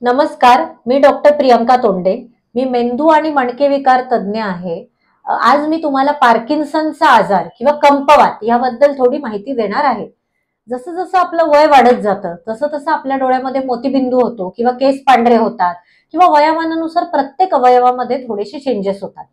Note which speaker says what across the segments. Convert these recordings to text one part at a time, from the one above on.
Speaker 1: नमस्कार, मी डॉक्टर प्रियंका तोंडे. मी मेंदू आणि मणके विकार तज्ज्ञ आहे. आज मी तुम्हाला पार्किन्सनचा आजार किंवा कंपवात याबद्दल थोडी माहिती देणार आहे. जसं जसं आपलं वय वाढत जातं तसं तसं आपल्या डोळ्यामध्ये मोतीबिंदू होतो किंवा केस पांढरे होतात किंवा वयामानानुसार प्रत्येक अवयवामध्ये थोडेसे चेंजेस होतात.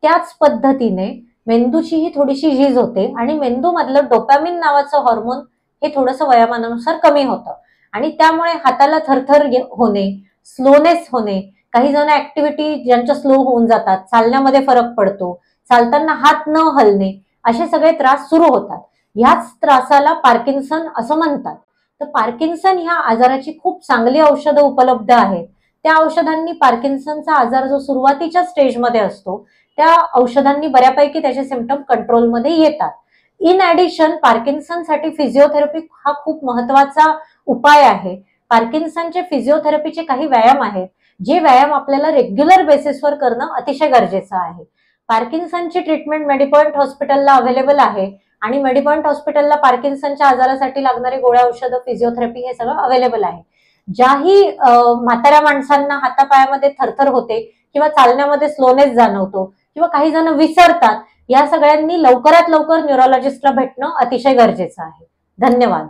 Speaker 1: त्याच पद्धतीने मेंदूचीही थोडीशी झीज होते आणि मेंदूमधलं डोपॅमिन नावाचं हॉर्मोन हे थोडंसं वयामानानुसार कमी होतं आणि त्यामुळे हाताला थरथर होणे, स्लोनेस होणे, काही जण ऍक्टिव्हिटी ज्यांच्या स्लो होऊन जातात, चालण्यामध्ये फरक पडतो, चालताना हात न हलणे, असे सगळे त्रास सुरू होतात. ह्याच त्रासाला पार्किन्सन असं म्हणतात. तर पार्किन्सन ह्या आजाराची खूप चांगली औषधं उपलब्ध आहेत. त्या औषधांनी पार्किन्सनचा आजार जो सुरुवातीच्या स्टेजमध्ये असतो त्या औषधांनी बऱ्यापैकी त्याचे सिम्पटम कंट्रोलमध्ये येतात. इन ऍडिशन पार्किन्सनसाठी फिजिओथेरपी हा खूप महत्वाचा उपाय आहे. पार्किन्सनचे फिजिओथेरपीचे काही व्यायाम आहेत, जे व्यायाम आपल्याला रेग्युलर बेसिसवर करणं अतिशय गरजेचं आहे. पार्किन्सनची ट्रीटमेंट मेडीपॉइंट हॉस्पिटलला अवेलेबल आहे आणि मेडीपॉइंट हॉस्पिटलला पार्किन्सनच्या आजारासाठी लागणारे गोळ्या, औषधं, फिजिओथेरपी हे सगळं अवेलेबल आहे. ज्याही म्हाताऱ्या माणसांना हातापायामध्ये थरथर होते किंवा चालण्यामध्ये स्लोनेस जाणवतो किंवा काही जण विसरतात, या सगळ्यांनी लवकरात लवकर न्यूरोलॉजिस्टला भेटणं अतिशय गरजेचं आहे. धन्यवाद.